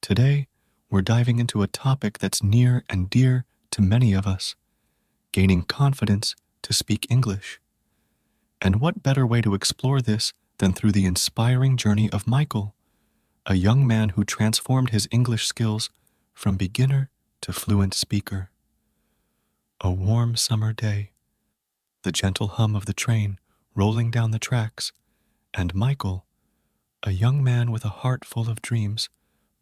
Today, we're diving into a topic that's near and dear to many of us: gaining confidence to speak English. And what better way to explore this than through the inspiring journey of Michael, a young man who transformed his English skills from beginner to fluent speaker. A warm summer day, the gentle hum of the train rolling down the tracks, and Michael, a young man with a heart full of dreams,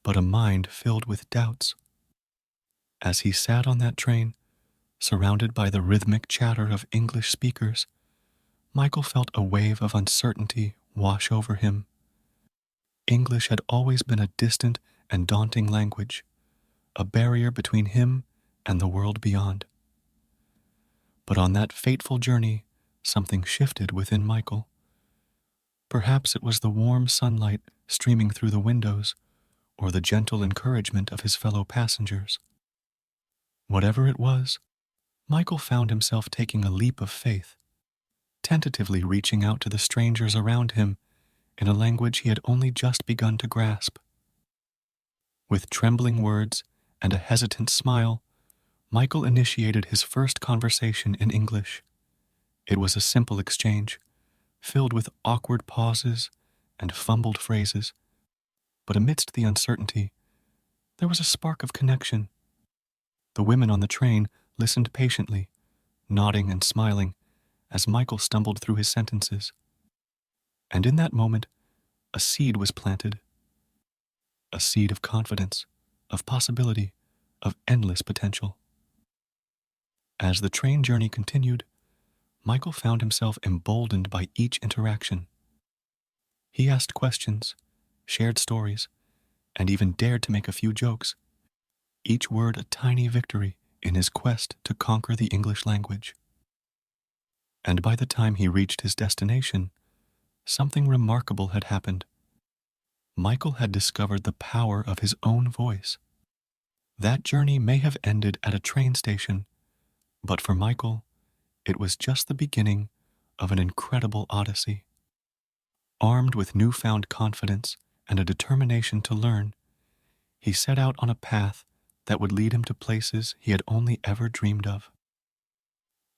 but a mind filled with doubts. As he sat on that train, surrounded by the rhythmic chatter of English speakers, Michael felt a wave of uncertainty wash over him. English had always been a distant and daunting language, a barrier between him and the world beyond. But on that fateful journey, something shifted within Michael. Perhaps it was the warm sunlight streaming through the windows, or the gentle encouragement of his fellow passengers. Whatever it was, Michael found himself taking a leap of faith, tentatively reaching out to the strangers around him in a language he had only just begun to grasp. With trembling words and a hesitant smile, Michael initiated his first conversation in English. It was a simple exchange, filled with awkward pauses and fumbled phrases, but amidst the uncertainty, there was a spark of connection. The women on the train listened patiently, nodding and smiling as Michael stumbled through his sentences. And in that moment, a seed was planted. A seed of confidence, of possibility, of endless potential. As the train journey continued, Michael found himself emboldened by each interaction. He asked questions, shared stories, and even dared to make a few jokes, each word a tiny victory in his quest to conquer the English language. And by the time he reached his destination, something remarkable had happened. Michael had discovered the power of his own voice. That journey may have ended at a train station, but for Michael, it was just the beginning of an incredible odyssey. Armed with newfound confidence and a determination to learn, he set out on a path that would lead him to places he had only ever dreamed of.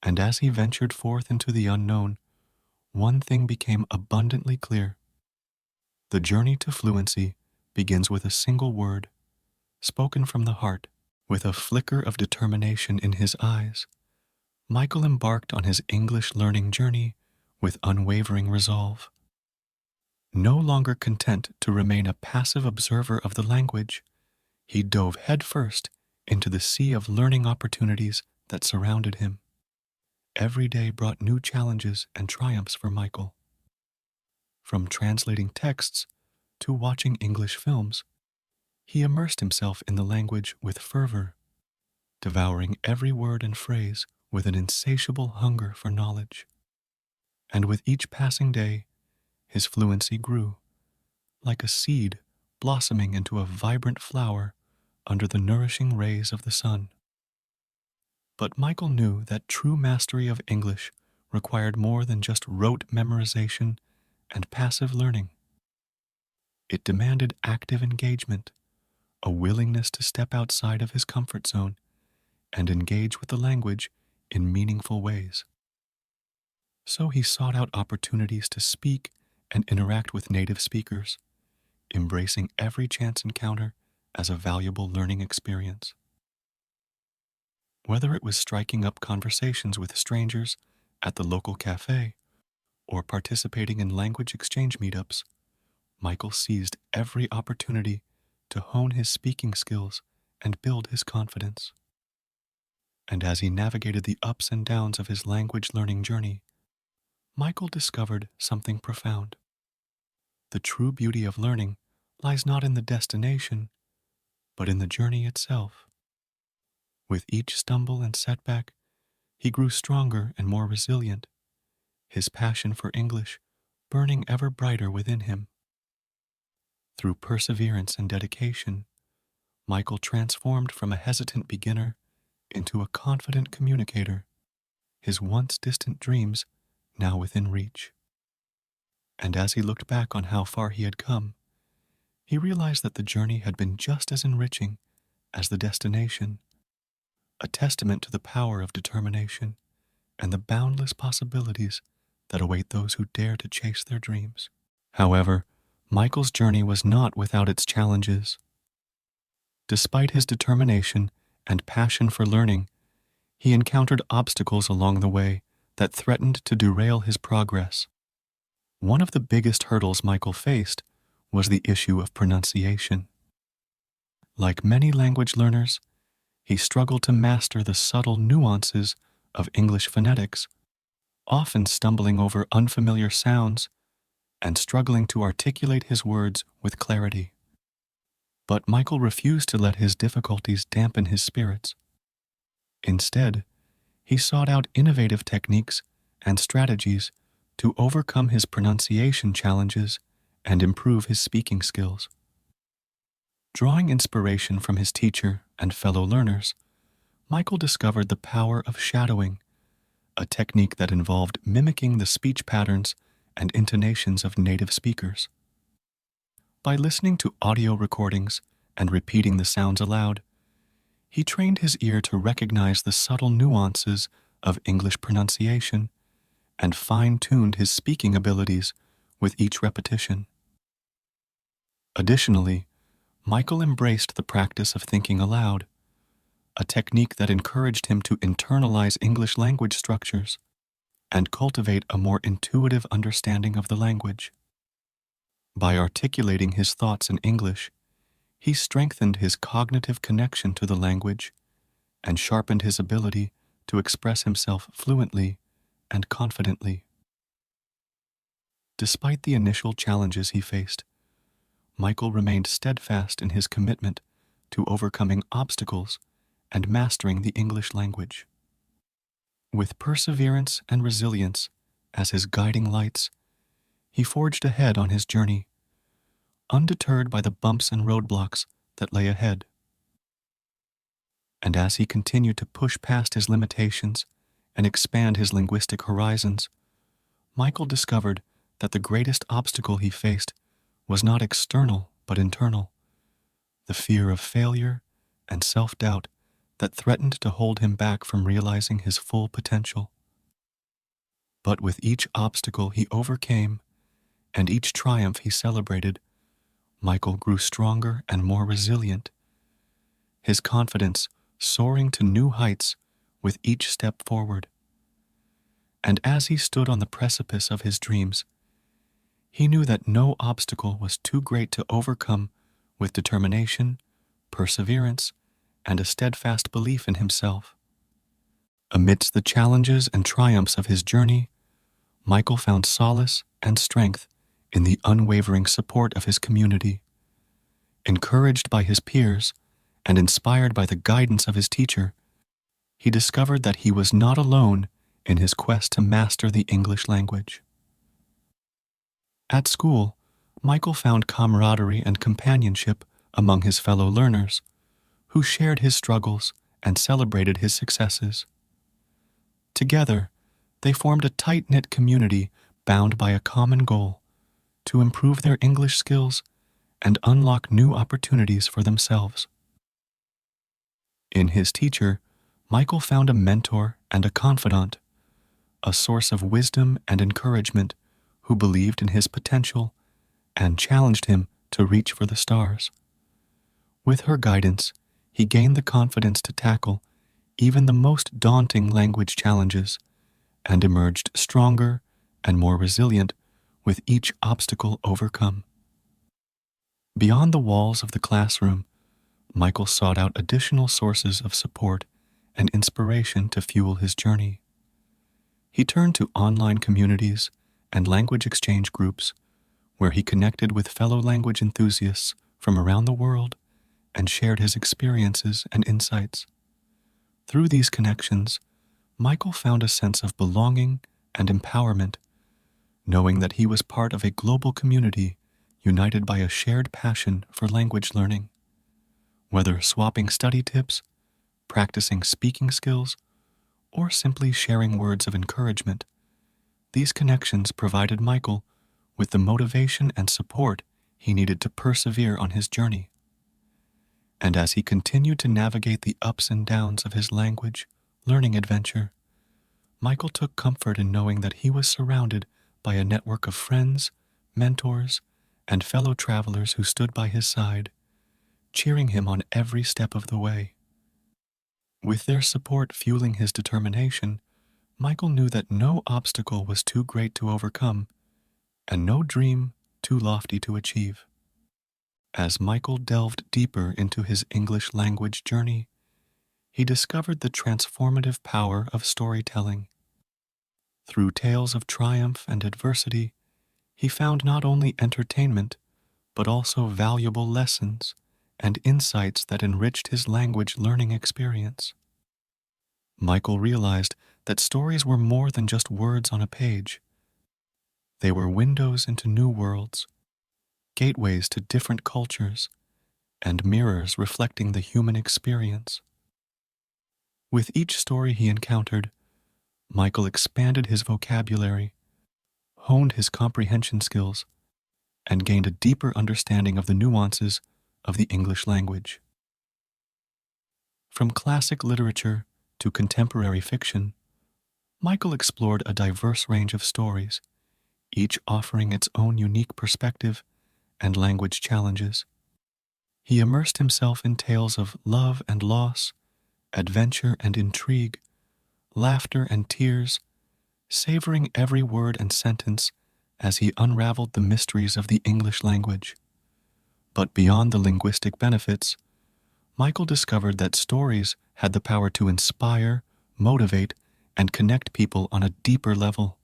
And as he ventured forth into the unknown, one thing became abundantly clear. The journey to fluency begins with a single word, spoken from the heart. With a flicker of determination in his eyes, Michael embarked on his English learning journey with unwavering resolve. No longer content to remain a passive observer of the language, he dove headfirst into the sea of learning opportunities that surrounded him. Every day brought new challenges and triumphs for Michael. From translating texts to watching English films, he immersed himself in the language with fervor, devouring every word and phrase with an insatiable hunger for knowledge. And with each passing day, his fluency grew, like a seed blossoming into a vibrant flower under the nourishing rays of the sun. But Michael knew that true mastery of English required more than just rote memorization and passive learning. It demanded active engagement, a willingness to step outside of his comfort zone and engage with the language in meaningful ways. So he sought out opportunities to speak and interact with native speakers, embracing every chance encounter as a valuable learning experience. Whether it was striking up conversations with strangers at the local cafe or participating in language exchange meetups, Michael seized every opportunity to hone his speaking skills and build his confidence. And as he navigated the ups and downs of his language learning journey, Michael discovered something profound. The true beauty of learning lies not in the destination, but in the journey itself. With each stumble and setback, he grew stronger and more resilient, his passion for English burning ever brighter within him. Through perseverance and dedication, Michael transformed from a hesitant beginner into a confident communicator, his once distant dreams now within reach. And as he looked back on how far he had come, He realized that the journey had been just as enriching as the destination, a testament to the power of determination and the boundless possibilities that await those who dare to chase their dreams. However, Michael's journey was not without its challenges. Despite his determination and passion for learning, he encountered obstacles along the way that threatened to derail his progress. One of the biggest hurdles Michael faced was the issue of pronunciation. Like many language learners, he struggled to master the subtle nuances of English phonetics, often stumbling over unfamiliar sounds and struggling to articulate his words with clarity. But Michael refused to let his difficulties dampen his spirits. Instead, he sought out innovative techniques and strategies to overcome his pronunciation challenges and improve his speaking skills. Drawing inspiration from his teacher and fellow learners, Michael discovered the power of shadowing, a technique that involved mimicking the speech patterns and intonations of native speakers. By listening to audio recordings and repeating the sounds aloud, he trained his ear to recognize the subtle nuances of English pronunciation and fine-tuned his speaking abilities with each repetition. Additionally, Michael embraced the practice of thinking aloud, a technique that encouraged him to internalize English language structures and cultivate a more intuitive understanding of the language. By articulating his thoughts in English, he strengthened his cognitive connection to the language and sharpened his ability to express himself fluently and confidently. Despite the initial challenges he faced, Michael remained steadfast in his commitment to overcoming obstacles and mastering the English language. With perseverance and resilience as his guiding lights, he forged ahead on his journey, undeterred by the bumps and roadblocks that lay ahead. And as he continued to push past his limitations and expand his linguistic horizons, Michael discovered that the greatest obstacle he faced was not external but internal, the fear of failure and self-doubt that threatened to hold him back from realizing his full potential. But with each obstacle he overcame and each triumph he celebrated, Michael grew stronger and more resilient, his confidence soaring to new heights with each step forward. And as he stood on the precipice of his dreams, he knew that no obstacle was too great to overcome with determination, perseverance, and a steadfast belief in himself. Amidst the challenges and triumphs of his journey, Michael found solace and strength in the unwavering support of his community. Encouraged by his peers and inspired by the guidance of his teacher, he discovered that he was not alone in his quest to master the English language. At school, Michael found camaraderie and companionship among his fellow learners, who shared his struggles and celebrated his successes. Together, they formed a tight-knit community bound by a common goal: to improve their English skills and unlock new opportunities for themselves. In his teacher, Michael found a mentor and a confidant, a source of wisdom and encouragement who believed in his potential and challenged him to reach for the stars. With her guidance, he gained the confidence to tackle even the most daunting language challenges and emerged stronger and more resilient with each obstacle overcome. Beyond the walls of the classroom, Michael sought out additional sources of support and inspiration to fuel his journey. He turned to online communities and language exchange groups where he connected with fellow language enthusiasts from around the world and shared his experiences and insights. Through these connections, Michael found a sense of belonging and empowerment, knowing that he was part of a global community united by a shared passion for language learning. Whether swapping study tips, practicing speaking skills, or simply sharing words of encouragement, these connections provided Michael with the motivation and support he needed to persevere on his journey. And as he continued to navigate the ups and downs of his language learning adventure, Michael took comfort in knowing that he was surrounded by a network of friends, mentors, and fellow travelers who stood by his side, cheering him on every step of the way. With their support fueling his determination, Michael knew that no obstacle was too great to overcome, and no dream too lofty to achieve. As Michael delved deeper into his English language journey, he discovered the transformative power of storytelling. Through tales of triumph and adversity, he found not only entertainment, but also valuable lessons and insights that enriched his language learning experience. Michael realized that stories were more than just words on a page. They were windows into new worlds, gateways to different cultures, and mirrors reflecting the human experience. With each story he encountered, Michael expanded his vocabulary, honed his comprehension skills, and gained a deeper understanding of the nuances of the English language. From classic literature to contemporary fiction, Michael explored a diverse range of stories, each offering its own unique perspective and language challenges. He immersed himself in tales of love and loss, adventure and intrigue, laughter and tears, savoring every word and sentence as he unraveled the mysteries of the English language. But beyond the linguistic benefits, Michael discovered that stories had the power to inspire, motivate, and connect people on a deeper level.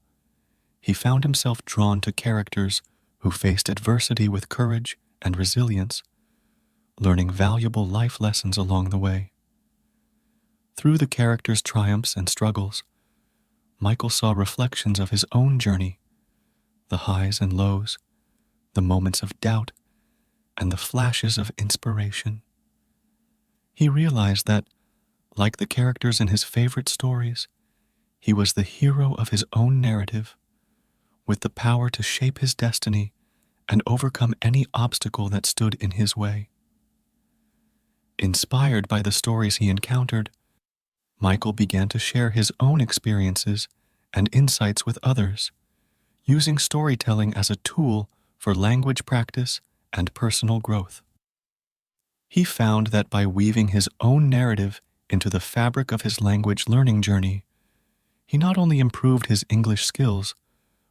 He found himself drawn to characters who faced adversity with courage and resilience, learning valuable life lessons along the way. Through the characters' triumphs and struggles, Michael saw reflections of his own journey, the highs and lows, the moments of doubt, and the flashes of inspiration. He realized that, like the characters in his favorite stories, he was the hero of his own narrative, with the power to shape his destiny and overcome any obstacle that stood in his way. Inspired by the stories he encountered, Michael began to share his own experiences and insights with others, using storytelling as a tool for language practice and personal growth. He found that by weaving his own narrative into the fabric of his language learning journey, he not only improved his English skills,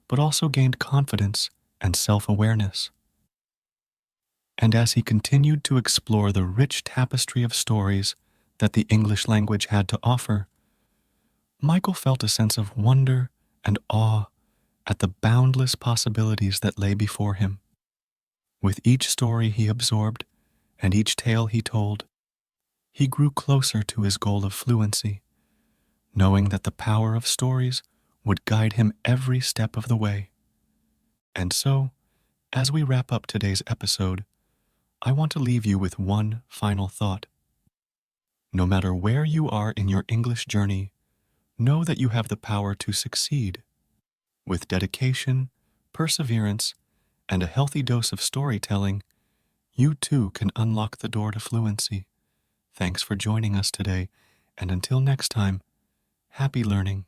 but also gained confidence and self-awareness. And as he continued to explore the rich tapestry of stories that the English language had to offer, Michael felt a sense of wonder and awe at the boundless possibilities that lay before him. With each story he absorbed and each tale he told, he grew closer to his goal of fluency, knowing that the power of stories would guide him every step of the way. And so, as we wrap up today's episode, I want to leave you with one final thought. No matter where you are in your English journey, know that you have the power to succeed. With dedication, perseverance, and a healthy dose of storytelling, you too can unlock the door to fluency. Thanks for joining us today, and until next time, happy learning.